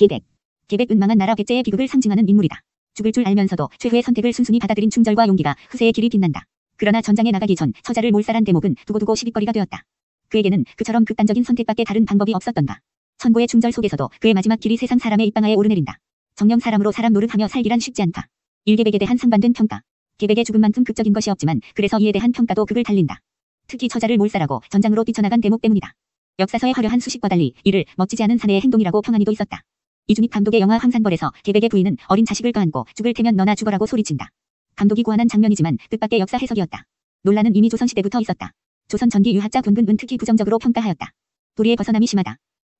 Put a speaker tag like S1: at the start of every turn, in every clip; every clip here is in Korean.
S1: 계백. 계백은 망한 나라 백제의 비극을 상징하는 인물이다. 죽을 줄 알면서도 최후의 선택을 순순히 받아들인 충절과 용기가 후세의 길이 빛난다. 그러나 전장에 나가기 전 처자를 몰살한 대목은 두고두고 시비거리가 되었다. 그에게는 그처럼 극단적인 선택밖에 다른 방법이 없었던가. 천고의 충절 속에서도 그의 마지막 길이 세상 사람의 입방아에 오르내린다. 정령 사람으로 사람 노릇하며 살기란 쉽지 않다. 일계백에 대한 상반된 평가. 계백의 죽음만큼 극적인 것이 없지만 그래서 이에 대한 평가도 극을 달린다. 특히 처자를 몰살하고 전장으로 뛰쳐나간 대목 때문이다. 역사서의 화려한 수식과 달리 이를 멋지지 않은 사내의 행동이라고 평하니도 있었다. 이준익 감독의 영화 황산벌에서 계백의 부인은 어린 자식을 껴안고 죽을 테면 너나 죽어라고 소리친다. 감독이 고안한 장면이지만 뜻밖의 역사 해석이었다. 논란은 이미 조선시대부터 있었다. 조선 전기 유학자 권근은 특히 부정적으로 평가하였다. 도리의 벗어남이 심하다.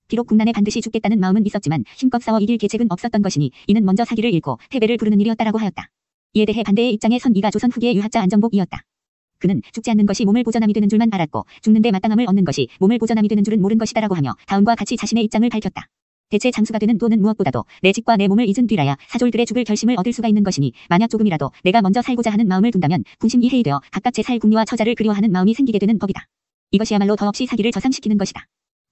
S1: 비록 국난에 반드시 죽겠다는 마음은 있었지만 힘껏 싸워 이길 계책은 없었던 것이니 이는 먼저 사기를 잃고 패배를 부르는 일이었다라고 하였다. 이에 대해 반대의 입장에 선 이가 조선 후기의 유학자 안정복이었다. 그는 죽지 않는 것이 몸을 보전함이 되는 줄만 알았고 죽는데 마땅함을 얻는 것이 몸을 보전함이 되는 줄은 모른 것이다라고 하며 다음과 같이 자신의 입장을 밝혔다. 대체 장수가 되는 도는 무엇보다도 내 집과 내 몸을 잊은 뒤라야 사졸들의 죽을 결심을 얻을 수가 있는 것이니 만약 조금이라도 내가 먼저 살고자 하는 마음을 둔다면 분심 이해이 되어 각각 제 살 궁리와 처자를 그리워하는 마음이 생기게 되는 법이다. 이것이야말로 더없이 사기를 저상시키는 것이다.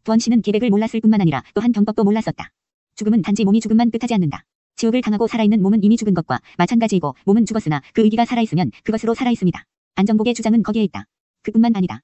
S1: 두원 씨는 계백을 몰랐을 뿐만 아니라 또한 병법도 몰랐었다. 죽음은 단지 몸이 죽음만 뜻하지 않는다. 지옥을 당하고 살아있는 몸은 이미 죽은 것과 마찬가지이고 몸은 죽었으나 그 의기가 살아있으면 그것으로 살아있습니다. 안정복의 주장은 거기에 있다. 그뿐만 아니다.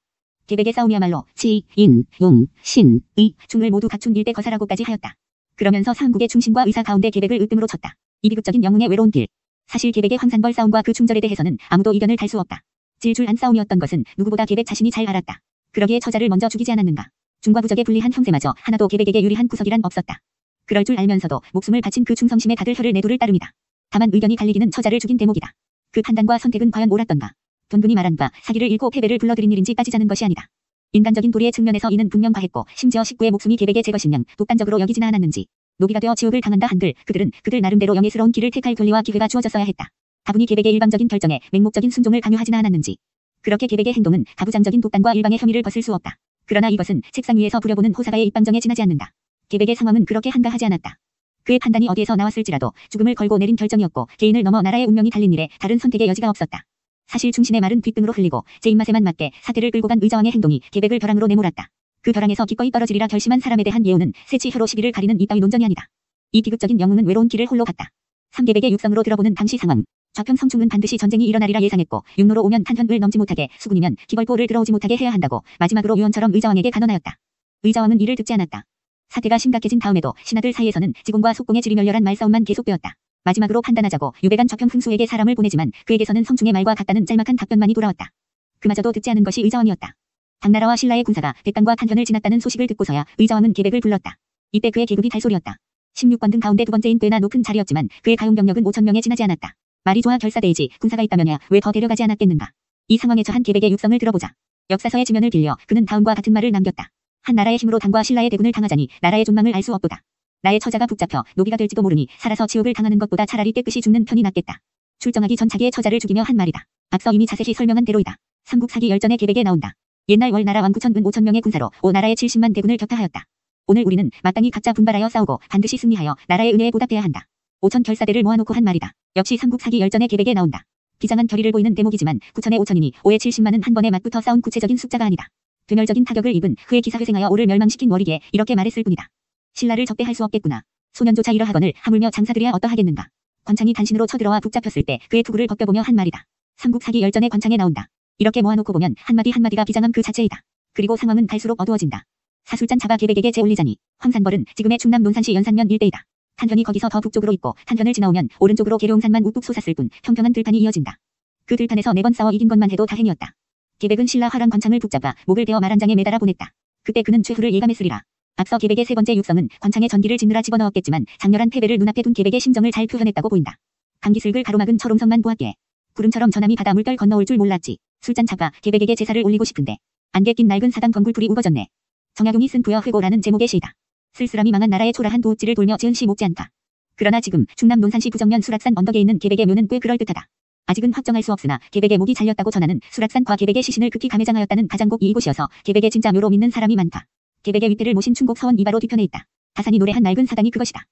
S1: 계백의 싸움이야말로 지, 인, 용, 신, 의, 중을 모두 갖춘 일대 거사라고까지 하였다. 그러면서 삼국의 중심과 의사 가운데 계백을 으뜸으로 쳤다. 이 비극적인 영웅의 외로운 길. 사실 계백의 황산벌 싸움과 그 충절에 대해서는 아무도 이견을 달 수 없다. 질줄안 싸움이었던 것은 누구보다 계백 자신이 잘 알았다. 그러기에 처자를 먼저 죽이지 않았는가. 중과 부적의 불리한 형세마저 하나도 계백에게 유리한 구석이란 없었다. 그럴 줄 알면서도 목숨을 바친 그 충성심에 다들 혀를 내두를 따름이다. 다만 의견이 갈리기는 처자를 죽인 대목이다. 그 판단과 선택은 과연 옳았던가. 돈군이 말한 바 사기를 잃고 패배를 불러들인 일인지 따지자는 것이 아니다. 인간적인 도리의 측면에서 이는 분명 과했고 심지어 식구의 목숨이 계백의 제 것인 양 독단적으로 여기지나 않았는지. 노비가 되어 지옥을 당한다 한들 그들은 그들 나름대로 영예스러운 길을 택할 권리와 기회가 주어졌어야 했다. 다분히 계백의 일방적인 결정에 맹목적인 순종을 강요하지나 않았는지. 그렇게 계백의 행동은 가부장적인 독단과 일방의 혐의를 벗을 수 없다. 그러나 이것은 책상 위에서 부려보는 호사가의 입방정에 지나지 않는다. 계백의 상황은 그렇게 한가하지 않았다. 그의 판단이 어디에서 나왔을지라도 죽음을 걸고 내린 결정이었고 개인을 넘어 나라의 운명이 달린 일에 다른 선택의 여지가 없었다. 사실 충신의 말은 뒷등으로 흘리고 제 입맛에만 맞게 사태를 끌고 간 의자왕의 행동이 계백을 벼랑으로 내몰았다. 그 벼랑에서 기꺼이 떨어지리라 결심한 사람에 대한 예우는 새치 혀로 시비를 가리는 이따위 논전이 아니다. 이 비극적인 영웅은 외로운 길을 홀로 갔다. 삼계백의 육성으로 들어보는 당시 상황. 좌편 성충은 반드시 전쟁이 일어나리라 예상했고 육로로 오면 탄현을 넘지 못하게 수군이면 기벌포를 들어오지 못하게 해야 한다고 마지막으로 유언처럼 의자왕에게 간언하였다. 의자왕은 이를 듣지 않았다. 사태가 심각해진 다음에도 신하들 사이에서는 지공과 속공의 지리멸렬한 말싸움만 계속되었다. 마지막으로 판단하자고 유배간 좌편 흥수에게 사람을 보내지만 그에게서는 성충의 말과 같다는 짤막한 답변만이 돌아왔다. 그마저도 듣지 않은 것이 의자왕이었다. 당나라와 신라의 군사가 백간과 탄현을 지났다는 소식을 듣고서야 의자왕은 계백을 불렀다. 이때 그의 계급이 달소리였다. 16관등 가운데 두 번째인 꽤나 높은 자리였지만 그의 가용병력은 5,000명에 지나지 않았다. 말이 좋아 결사대이지 군사가 있다면야 왜 더 데려가지 않았겠는가. 이 상황에 처한 계백의 육성을 들어보자. 역사서의 지면을 빌려 그는 다음과 같은 말을 남겼다. 한 나라의 힘으로 당과 신라의 대군을 당하자니 나라의 존망을 알 수 없도다. 나의 처자가 붙잡혀 노비가 될지도 모르니 살아서 지옥을 당하는 것보다 차라리 깨끗이 죽는 편이 낫겠다. 출정하기 전 자기의 처자를 죽이며 한 말이다. 앞서 이미 자세히 설명한 대로이다. 삼국 사기 열전의 계백에 나온다. 옛날 월나라 왕 9,000은 5,000명의 군사로 오나라의 70만 대군을 격파하였다. 오늘 우리는 마땅히 각자 분발하여 싸우고 반드시 승리하여 나라의 은혜에 보답해야 한다. 5,000 결사대를 모아놓고 한 말이다. 역시 삼국 사기 열전의 계백에 나온다. 비장한 결의를 보이는 대목이지만 9,000에 5,000이니 5에 70만은 한 번에 맞붙어 싸운 구체적인 숫자가 아니다. 되멸적인 타격을 입은 후에 기사회생하여 오를 멸망시킨 월이기에 이렇게 말했을 뿐이다. 신라를 적대할 수 없겠구나. 소년조차 이러하거늘 하물며 장사들이야 어떠하겠는가. 관창이 단신으로 쳐들어와 붙잡혔을 때 그의 투구를 벗겨보며 한 말이다. 삼국 사기 열전의 관창에 나온다. 이렇게 모아놓고 보면 한마디 한마디가 비장함 그 자체이다. 그리고 상황은 갈수록 어두워진다. 사술잔 차가 계백에게 재올리자니 황산벌은 지금의 충남 논산시 연산면 일대이다. 탄현이 거기서 더 북쪽으로 있고 탄현을 지나오면 오른쪽으로 계룡산만 우뚝 솟았을 뿐 평평한 들판이 이어진다. 그 들판에서 4번 싸워 이긴 것만 해도 다행이었다. 계백은 신라 화랑 관창을 붙잡아 목을 베어 말 한 장에 매달아 보냈다. 그때 그는 최후를 예감했으리라. 앞서 계백의 세 번째 육성은 관창에 전기를 짓느라 집어넣었겠지만 장렬한 패배를 눈앞에 둔 계백의 심정을 잘 표현했다고 보인다. 강기슬글 가로막은 철옹성만 보았기에 구름처럼 저남이 바다 물결 건너올 줄 몰랐지. 술잔 차가 계백에게 제사를 올리고 싶은데 안개 낀 낡은 사당 건굴불이 우거졌네. 정약용이 쓴 부여 회고라는 제목의 시이다. 쓸쓸함이 망한 나라의 초라한 도읍지를 돌며 지은 시 못지 않다. 그러나 지금 충남 논산시 부정면 수락산 언덕에 있는 계백의 묘는 꽤 그럴듯하다. 아직은 확정할 수 없으나 계백의 목이 잘렸다고 전하는 수락산과 계백의 시신을 급히 감회장하였다는 가장곡이 이곳이어서 계백의 진짜 묘로 믿는 사람이 많다. 계백의 위패를 모신 충곡 서원 이바로 뒤편에 있다. 다산이 노래한 낡은 사당이 그것이다.